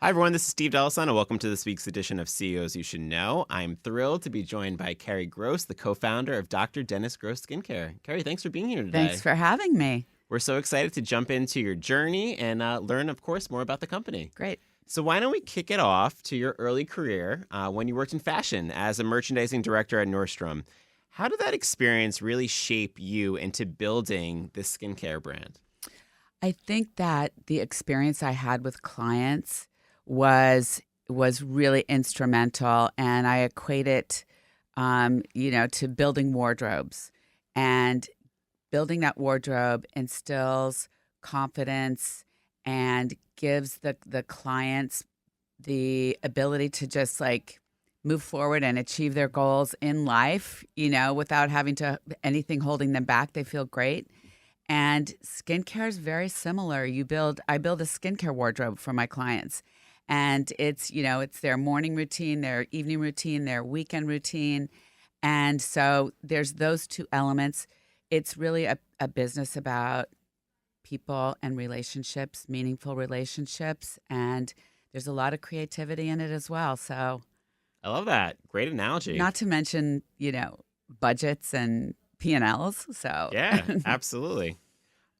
Hi, everyone. This is Steve Delason, and welcome to this week's edition of CEOs You Should Know. I'm thrilled to be joined by Carrie Gross, the co-founder of Dr. Dennis Gross Skincare. Carrie, thanks for being here today. Thanks for having me. We're so excited to jump into your journey and learn, of course, more about the company. Great. So why don't we kick it off to your early career when you worked in fashion as a merchandising director at Nordstrom. How did that experience really shape you into building this skincare brand? I think that the experience I had with clients was really instrumental, and I equate it, to building wardrobes. And building that wardrobe instills confidence and gives the clients the ability to just like move forward and achieve their goals in life, without having to anything holding them back. They feel great. And skincare is very similar. I build a skincare wardrobe for my clients. And it's their morning routine, their evening routine, their weekend routine. And so there's those two elements. It's really a business about people and relationships, meaningful relationships. And there's a lot of creativity in it as well. So I love that. Great analogy. not to mention, budgets and P&Ls. So Yeah, absolutely.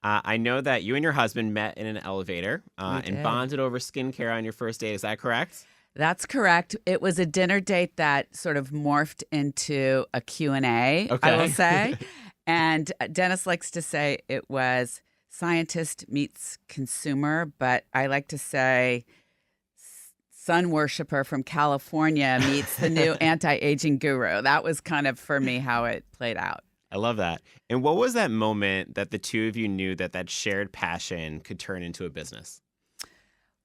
I know that you and your husband met in an elevator and did. bonded over skincare on your first date. Is that correct? That's correct. It was a dinner date that sort of morphed into a Q&A, Okay. I will say. And Dennis likes to say it was scientist meets consumer, but I like to say sun worshiper from California meets the new anti-aging guru. That was kind of, for me, how it played out. I love that. And what was that moment that the two of you knew that shared passion could turn into a business?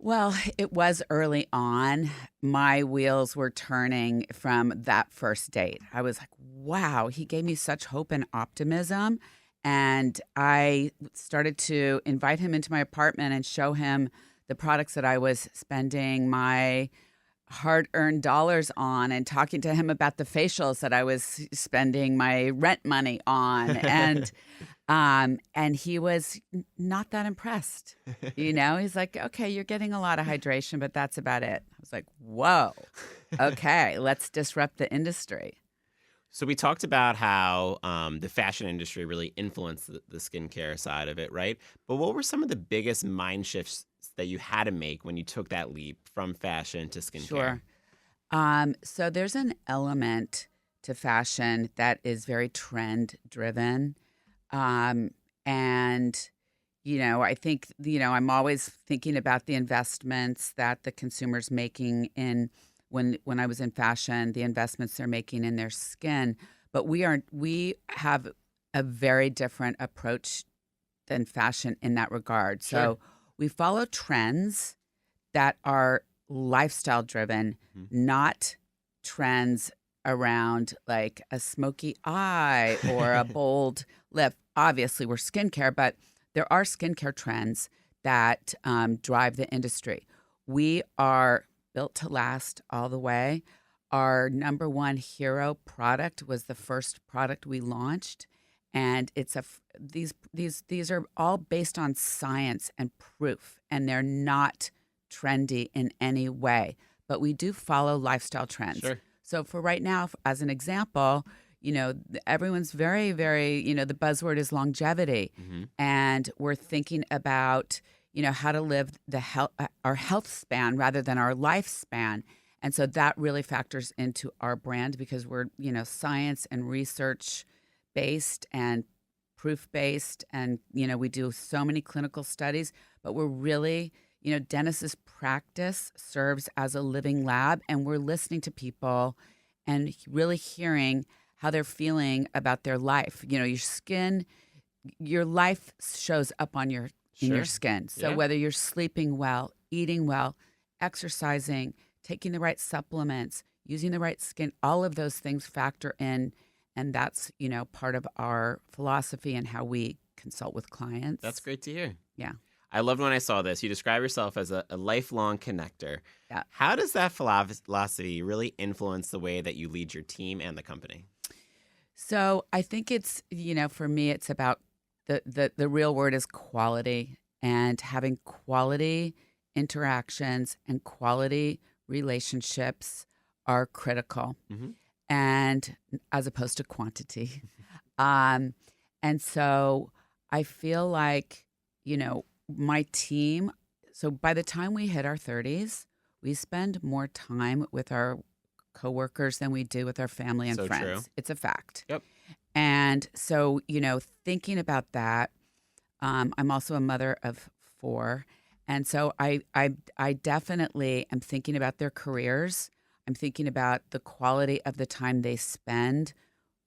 Well, it was early on. My wheels were turning from that first date. I was like, wow, he gave me such hope and optimism. And I started to invite him into my apartment and show him the products that I was spending my hard-earned dollars on, and talking to him about the facials that I was spending my rent money on. And he was not that impressed. He's like, okay, you're getting a lot of hydration, but that's about it. I was like, whoa, okay, let's disrupt the industry. So we talked about how the fashion industry really influenced the skincare side of it, right? But what were some of the biggest mind shifts that you had to make when you took that leap from fashion to skincare? Sure. So there's an element to fashion that is very trend driven. And, I think, I'm always thinking about the investments that the consumer's making in when I was in fashion, the investments they're making in their skin. But we have a very different approach than fashion in that regard. Sure. So we follow trends that are lifestyle driven, not trends around like a smoky eye or a bold lip. Obviously, we're skincare, but there are skincare trends that drive the industry. We are built to last all the way. Our number one hero product was the first product we launched, and these are all based on science and proof, and they're not trendy in any way. But we do follow lifestyle trends. Sure. So for right now, as an example, everyone's very, very, the buzzword is longevity. And we're thinking about, how to live our health span rather than our lifespan. And so that really factors into our brand because we're, science and research based and proof based. And, we do so many clinical studies, but we're really, Dennis's practice serves as a living lab, and we're listening to people and really hearing how they're feeling about their life. Your skin, your life shows up in your Sure. skin. So Yeah. whether you're sleeping well, eating well, exercising, taking the right supplements, using the right skin, all of those things factor in. And that's, part of our philosophy and how we consult with clients. That's great to hear. Yeah. I loved when I saw this. You describe yourself as a lifelong connector. Yeah. How does that philosophy really influence the way that you lead your team and the company? So I think it's, for me, it's about the real word is quality, and having quality interactions and quality relationships are critical, Hmm. and as opposed to quantity. Um, and so I feel like, my team, so by the time we hit our 30s, we spend more time with our coworkers than we do with our family and So true. friends. It's a fact. Yep. And so, thinking about that, I'm also a mother of four. And so I definitely am thinking about their careers. I'm thinking about the quality of the time they spend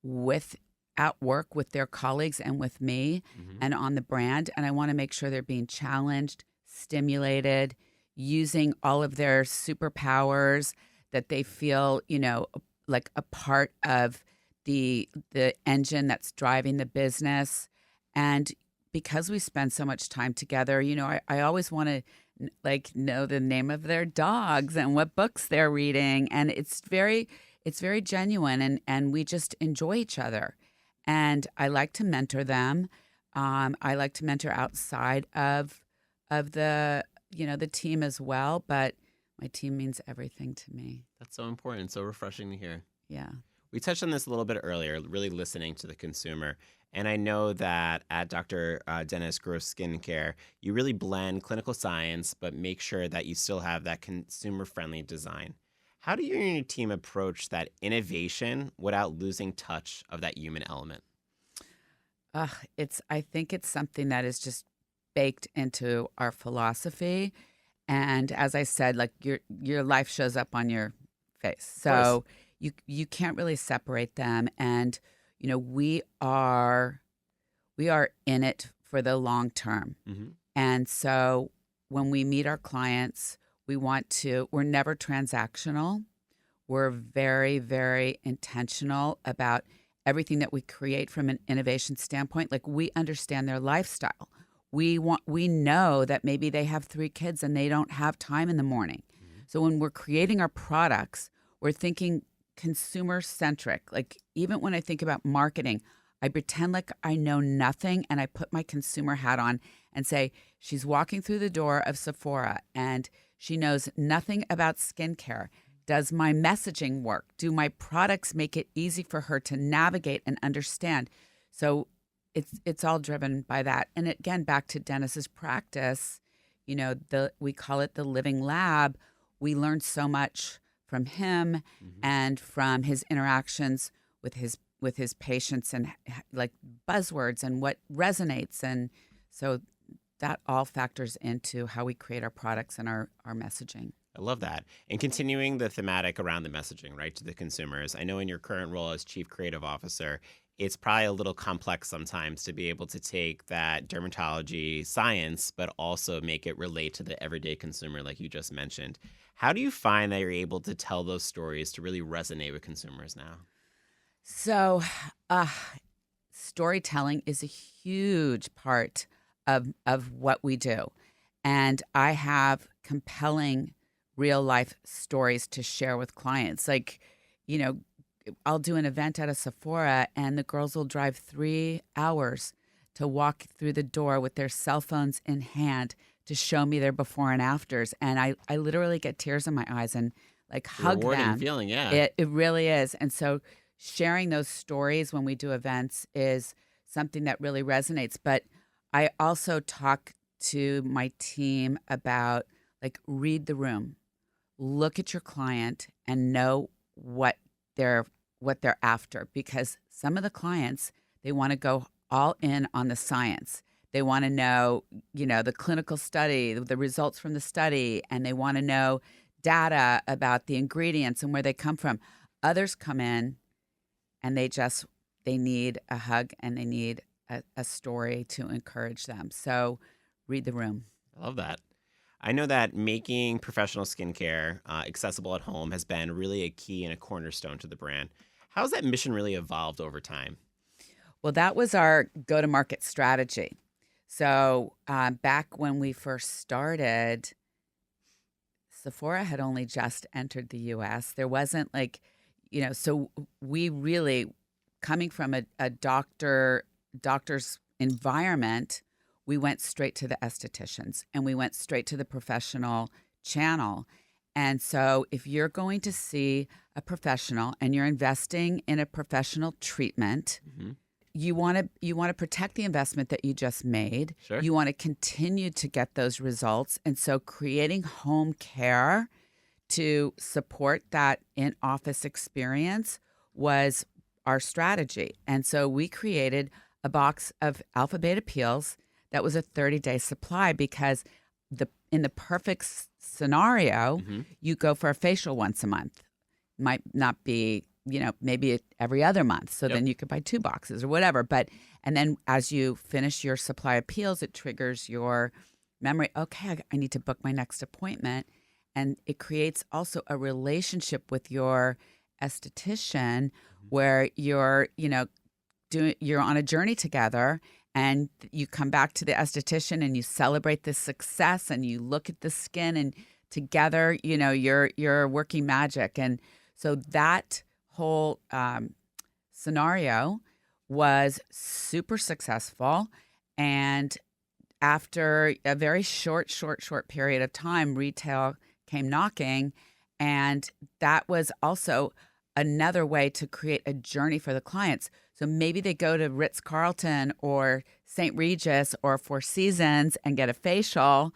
with at work with their colleagues and with me Hmm. and on the brand. And I want to make sure they're being challenged, stimulated, using all of their superpowers, that they feel, like a part of the engine that's driving the business. And because we spend so much time together, I always want to like know the name of their dogs and what books they're reading. And it's very genuine, and we just enjoy each other. And I like to mentor them. I like to mentor outside of the team as well, but my team means everything to me. That's so important. So refreshing to hear. Yeah. We touched on this a little bit earlier, really listening to the consumer. And I know that at Dr. Dennis Gross Skincare, you really blend clinical science, but make sure that you still have that consumer friendly design. How do you and your team approach that innovation without losing touch of that human element? I think it's something that is just baked into our philosophy. And as I said, like your life shows up on your face. Of course. So you can't really separate them. And we are in it for the long term. Hmm. And so when we meet our clients, we're never transactional. We're very, very intentional about everything that we create from an innovation standpoint. Like, we understand their lifestyle. We know that maybe they have three kids and they don't have time in the morning. Hmm. So when we're creating our products, we're thinking consumer centric. Like, even when I think about marketing, I pretend like I know nothing, and I put my consumer hat on and say, she's walking through the door of Sephora and she knows nothing about skincare. Does my messaging work? Do my products make it easy for her to navigate and understand? So it's all driven by that. And again, back to Dennis's practice, we call it the living lab. We learned so much from him Hmm. and from his interactions with his patients, and like buzzwords and what resonates. And so that all factors into how we create our products and our messaging. I love that. And continuing the thematic around the messaging, right, to the consumers. I know in your current role as chief creative officer, it's probably a little complex sometimes to be able to take that dermatology science, but also make it relate to the everyday consumer, like you just mentioned. How do you find that you're able to tell those stories to really resonate with consumers now? So, uh, storytelling is a huge part of what we do. And I have compelling real life stories to share with clients. Like, you know, I'll do an event at a Sephora, and the girls will drive 3 hours to walk through the door with their cell phones in hand to show me their before and afters. And I literally get tears in my eyes and like It's a hug rewarding them. feeling, yeah. It really is. And so sharing those stories when we do events is something that really resonates. But I also talk to my team about, like, read the room, look at your client and know they're what they're after, because some of the clients, they want to go all in on the science. They want to know, the clinical study, the results from the study, and they want to know data about the ingredients and where they come from. Others come in and they need a hug, and they need a story to encourage them. So read the room. I love that. I know that making professional skincare accessible at home has been really a key and a cornerstone to the brand. How's that mission really evolved over time? Well, that was our go to market strategy. So back when we first started, Sephora had only just entered the US. There wasn't like, so we really, coming from a doctor's environment, we went straight to the estheticians and we went straight to the professional channel. And so if you're going to see a professional and you're investing in a professional treatment, Hmm. you want to protect the investment that you just made. Sure. You want to continue to get those results. And so creating home care to support that in-office experience was our strategy. And so we created a box of Alpha Beta Peels that was a 30-day supply because in the perfect scenario, Hmm. you go for a facial once a month. Might not be, maybe every other month. So Yep. then you could buy 2 boxes or whatever. And then as you finish your supply of peels, it triggers your memory. Okay, I need to book my next appointment. And it creates also a relationship with your esthetician where you're on a journey together and you come back to the esthetician and you celebrate the success and you look at the skin and together, you're working magic. And so that whole scenario was super successful. And after a very short period of time, retail came knocking. And that was also another way to create a journey for the clients. So maybe they go to Ritz-Carlton or St. Regis or Four Seasons and get a facial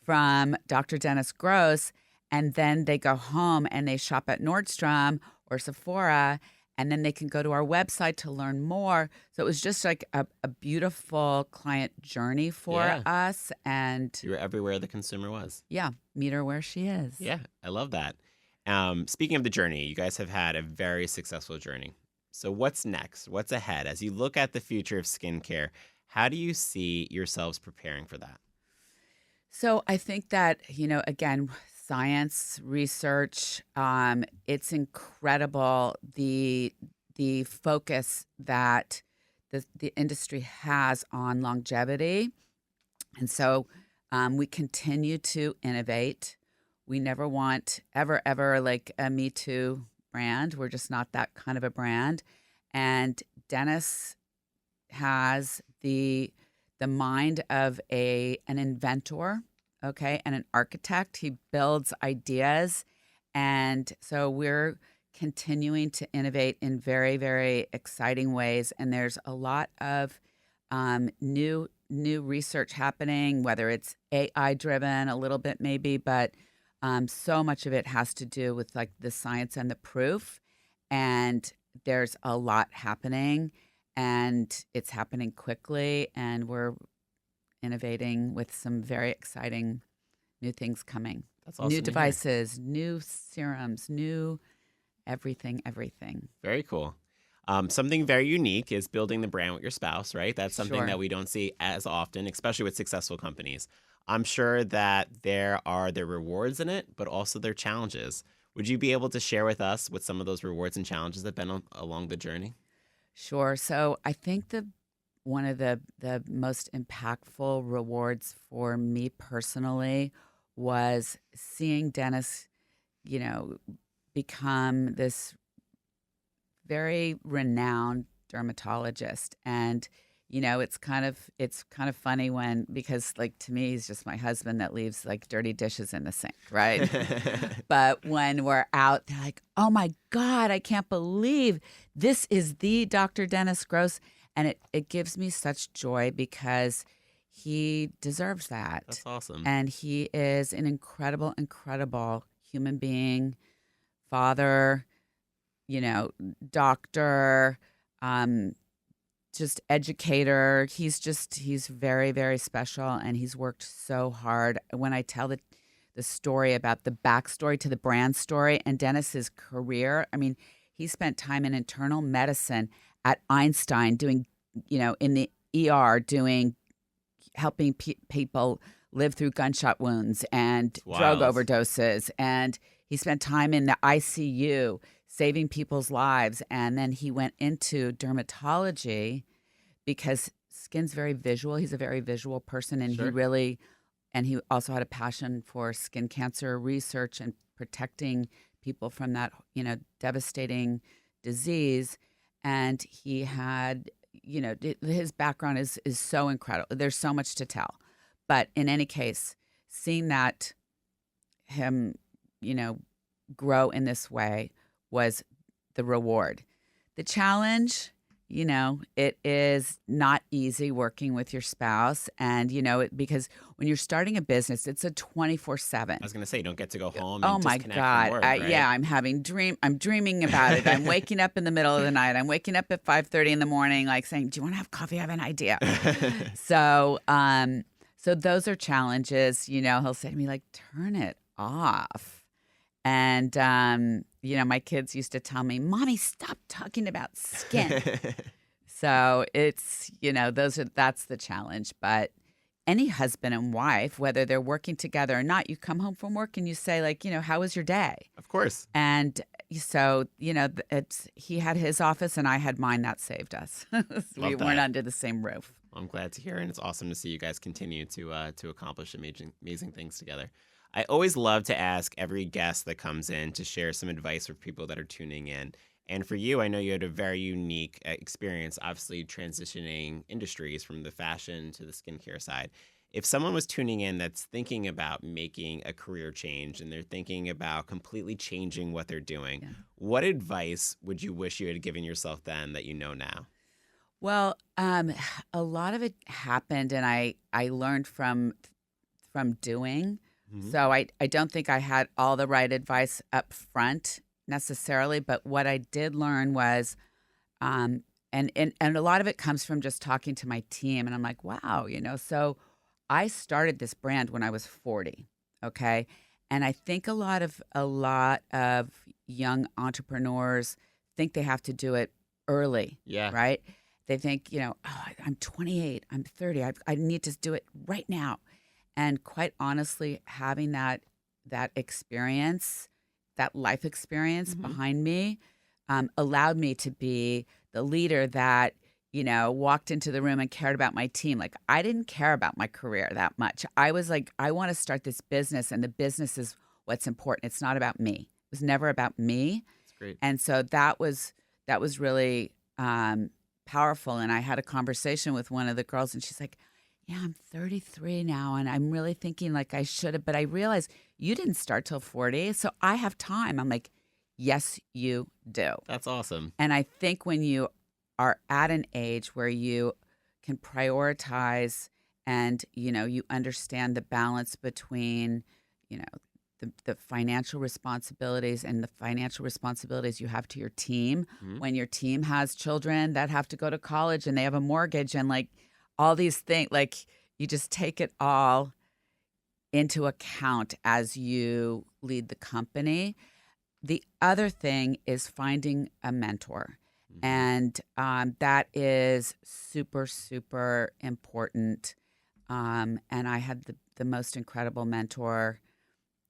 from Dr. Dennis Gross. And then they go home and they shop at Nordstrom or Sephora. And then they can go to our website to learn more. So it was just like a beautiful client journey for Yeah. us. And You were everywhere the consumer was. yeah, meet her where she is. Yeah, I love that. Speaking of the journey, you guys have had a very successful journey. So what's next? What's ahead? As you look at the future of skincare, how do you see yourselves preparing for that? So I think that, again, science, research, it's incredible the focus that the industry has on longevity. And so we continue to innovate. We never want ever like a Me Too brand. We're just not that kind of a brand. And Dennis has the mind of an inventor, okay, and an architect. He builds ideas. And so we're continuing to innovate in very, very exciting ways. And there's a lot of new research happening, whether it's AI driven a little bit maybe, but so much of it has to do with like the science and the proof. And there's a lot happening and it's happening quickly. And we're innovating with some very exciting new things coming. That's New awesome to hear. devices, new serums, new everything. Very cool. Something very unique is building the brand with your spouse, right? That's something Sure. that we don't see as often, especially with successful companies. I'm sure that there are the rewards in it, but also their challenges. Would you be able to share with us what some of those rewards and challenges have been along the journey? Sure. So I think one of the most impactful rewards for me personally was seeing Dennis, you know, become this very renowned dermatologist. And it's kind of funny because like to me he's just my husband that leaves like dirty dishes in the sink, right? But when we're out, they're like, "Oh my God, I can't believe this is the Dr. Dennis Gross." And it gives me such joy because he deserves that. That's awesome. And he is an incredible human being, father, doctor, um, just educator. He's very, very special and he's worked so hard. When I tell the story about the backstory to the brand story and Dennis's career, I mean, he spent time in internal medicine at Einstein doing, in the ER doing helping people live through gunshot wounds and It's drug wild. overdoses. And he spent time in the ICU saving people's lives. And then he went into dermatology because skin's very visual. He's a very visual person. And Sure. he also had a passion for skin cancer research and protecting people from that, devastating disease. And he had his background is so incredible. There's so much to tell. But in any case, seeing that him, you know, grow in this way was the reward. The challenge, it is not easy working with your spouse. And, because when you're starting a business, it's a 24/7. I was going to say, you don't get to go home Oh and my disconnect from God. work, right? Yeah, I'm dreaming about it. I'm waking up in the middle of the night. I'm waking up at 5:30 in the morning, like saying, do you want to have coffee? I have an idea. So those are challenges. He'll say to me, like, turn it off. And, my kids used to tell me, Mommy, stop talking about skin. So it's, that's the challenge. But any husband and wife, whether they're working together or not, you come home from work and you say, like, how was your day? Of course. And so, he had his office and I had mine. That saved us. We weren't under the same roof. I'm glad to hear, and it's awesome to see you guys continue to accomplish amazing things together. I always love to ask every guest that comes in to share some advice for people that are tuning in. And for you, I know you had a very unique experience, obviously transitioning industries from the fashion to the skincare side. If someone was tuning in that's thinking about making a career change and they're thinking about completely changing what they're doing, Yeah. what advice would you wish you had given yourself then that you know now? Well, a lot of it happened, and I learned from doing. Mhm. So I don't think I had all the right advice up front necessarily, but what I did learn was, and a lot of it comes from just talking to my team, and I'm like, wow, So I started this brand when I was 40, okay, and I think a lot of young entrepreneurs think they have to do it early, Yeah. right? They think, I'm 28, I'm 30, I need to do it right now. And quite honestly, having that experience, that life experience Mhm. behind me, allowed me to be the leader that, walked into the room and cared about my team. Like, I didn't care about my career that much. I was like, I want to start this business, and the business is what's important. It's not about me. It was never about me. That's great. And so that was really powerful. And I had a conversation with one of the girls, and she's like, yeah, I'm 33 now, and I'm really thinking like I should have, but I realized you didn't start till 40, so I have time. I'm like, yes, you do. That's awesome. And I think when you are at an age where you can prioritize and, you understand the balance between, you know, the financial responsibilities and the financial responsibilities you have to your team. Mhm. When your team has children that have to go to college and they have a mortgage and like all these things, like you just take it all into account as you lead the company. The other thing is finding a mentor. Mhm. And that is super, super important. And I had the most incredible mentor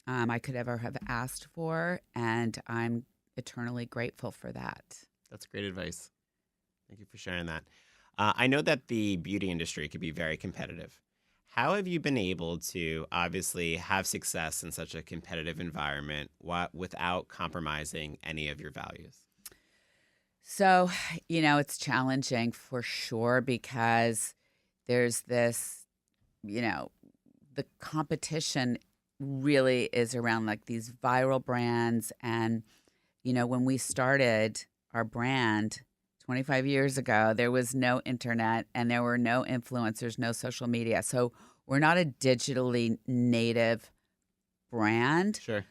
I could ever have asked for. And I'm eternally grateful for that. That's great advice. Thank you for sharing that. I know that the beauty industry could be very competitive. How have you been able to obviously have success in such a competitive environment without compromising any of your values? So, it's challenging for sure because there's this, the competition really is around like these viral brands. And, when we started our brand 25 years ago, there was no internet and there were no influencers, no social media. So we're not a digitally native brand. Sure.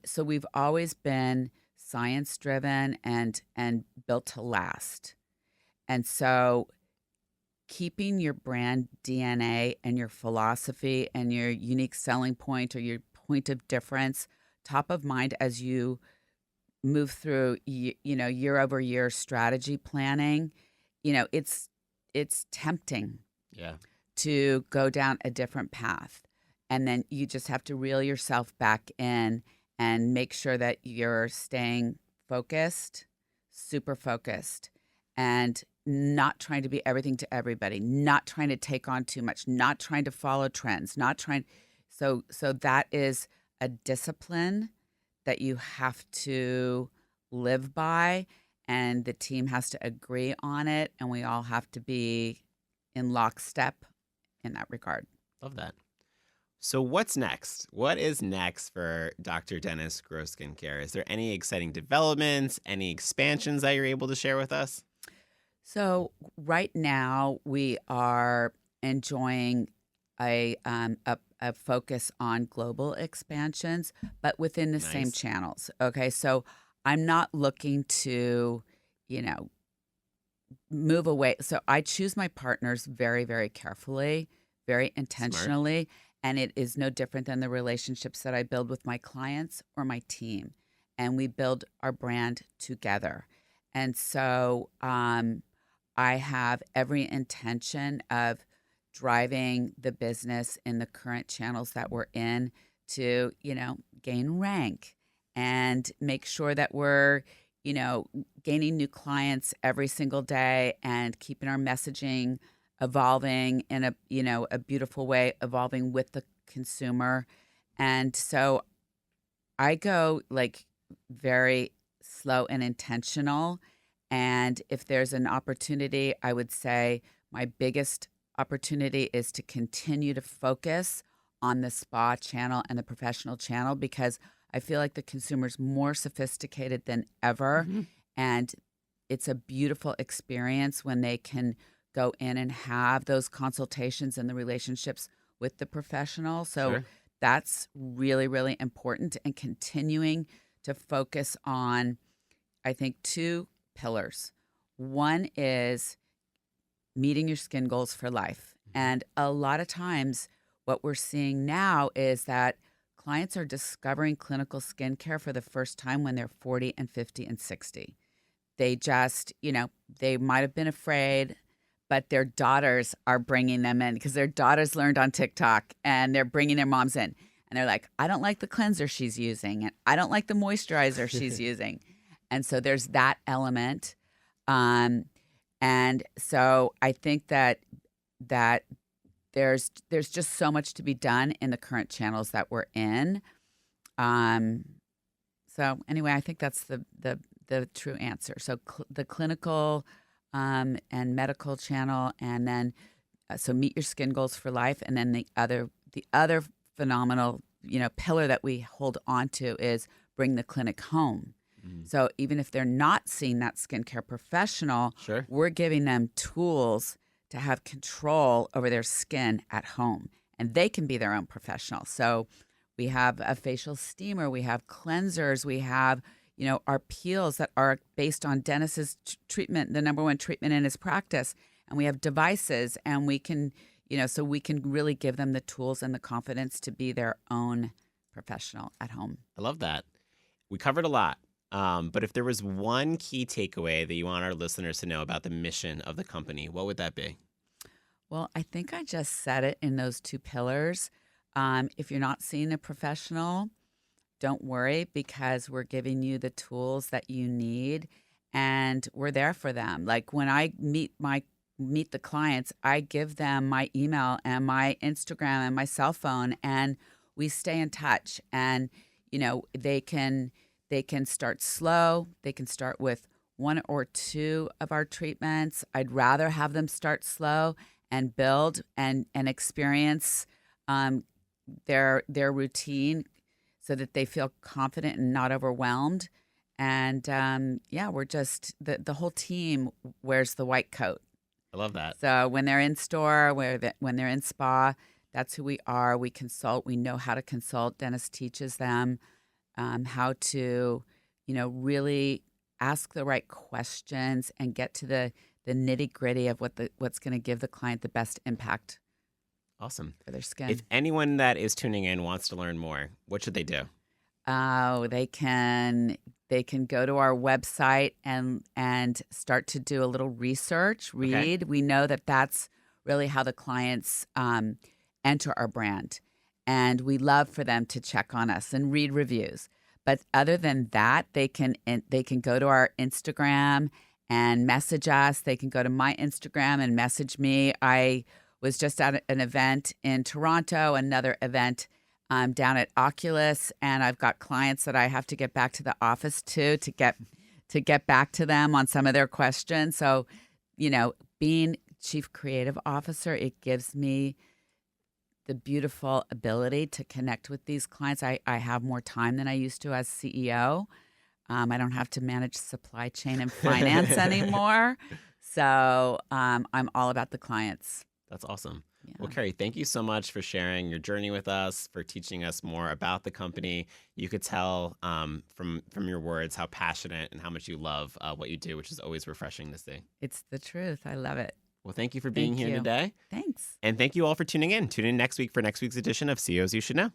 So we've always been science driven and built to last. And so keeping your brand DNA and your philosophy and your unique selling point or your point of difference top of mind as you move through year over year strategy planning, it's tempting Yeah. to go down a different path. And then you just have to reel yourself back in and make sure that you're staying focused, super focused, and not trying to be everything to everybody, not trying to take on too much, not trying to follow trends, not trying. So that is a discipline that you have to live by. and the team has to agree on it, and we all have to be in lockstep in that regard. Love that. So what's next? What is next for Dr. Dennis Grow Skincare? Is there any exciting developments, any expansions that you're able to share with us? So right now we are enjoying a focus on global expansions, but within the same Nice. channels. Okay, so I'm not looking to, you know, move away. So I choose my partners very, very carefully, very Smart. intentionally, and it is no different than the relationships that I build with my clients or my team. And we build our brand together. And so I have every intention of driving the business in the current channels that we're in to, gain rank and make sure that we're, gaining new clients every single day and keeping our messaging evolving in a beautiful way, evolving with the consumer. And so I go like very slow and intentional. And if there's an opportunity, I would say my biggest opportunity is to continue to focus on the spa channel and the professional channel because I feel like the consumer's more sophisticated than ever. Hmm. And it's a beautiful experience when they can go in and have those consultations and the relationships with the professional. So Sure. that's really, really important and continuing to focus on, I think, two pillars. One is meeting your skin goals for life. Hmm. And a lot of times, what we're seeing now is that clients are discovering clinical skincare for the first time when they're 40 and 50 and 60. They just, they might have been afraid, but their daughters are bringing them in because their daughters learned on TikTok and they're bringing their moms in. And they're like, I don't like the cleanser she's using, and I don't like the moisturizer she's using. And so there's that element. Um, and so I think that there's just so much to be done in the current channels that we're in. Um, so anyway, I think that's the true answer. So the clinical and medical channel, and then so meet your skin goals for life, and then the other phenomenal pillar that we hold on to is bring the clinic home. Hmm. So even if they're not seeing that skincare professional, Sure. we're giving them tools to have control over their skin at home, and they can be their own professional. So we have a facial steamer, we have cleansers, we have our peels that are based on Dennis's treatment, the number one treatment in his practice, and we have devices, and we can so we can really give them the tools and the confidence to be their own professional at home. I love that. We covered a lot. But if there was one key takeaway that you want our listeners to know about the mission of the company, what would that be? Well, I think I just said it in those two pillars. If you're not seeing a professional, don't worry because we're giving you the tools that you need and we're there for them. Like when I meet the clients, I give them my email and my Instagram and my cell phone and we stay in touch and they can start slow. They can start with one or two of our treatments. I'd rather have them start slow and build and experience their routine so that they feel confident and not overwhelmed. And yeah, we're just the whole team wears the white coat. I love that. So when they're in store, when they're in spa, that's who we are. We consult. We know how to consult. Dennis teaches them how to, really ask the right questions and get to the nitty gritty of what's going to give the client the best impact Awesome. for their If skin. anyone that is tuning in wants to learn more, what should they do? Oh, they can go to our website and start to do a little research, Okay. read. We know that that's really how the clients enter our brand, and we love for them to check on us and read reviews. But other than that, they can go to our Instagram and message us. They can go to my Instagram and message me. I was just at an event in Toronto, another event down at Oculus, and I've got clients that I have to get back to the office to get to get back to them on some of their questions. So, being chief creative officer, it gives me the beautiful ability to connect with these clients. I have more time than I used to as CEO. I don't have to manage supply chain and finance anymore. So I'm all about the clients. That's awesome. Well, Yeah. Carrie, thank you so much for sharing your journey with us, for teaching us more about the company. You could tell from your words how passionate and how much you love what you do, which is always refreshing to see. It's the truth. I love it. Well, thank you for being Thank here you. today. Thanks. And thank you all for tuning in. Tune in next week for next week's edition of CEOs You Should Know.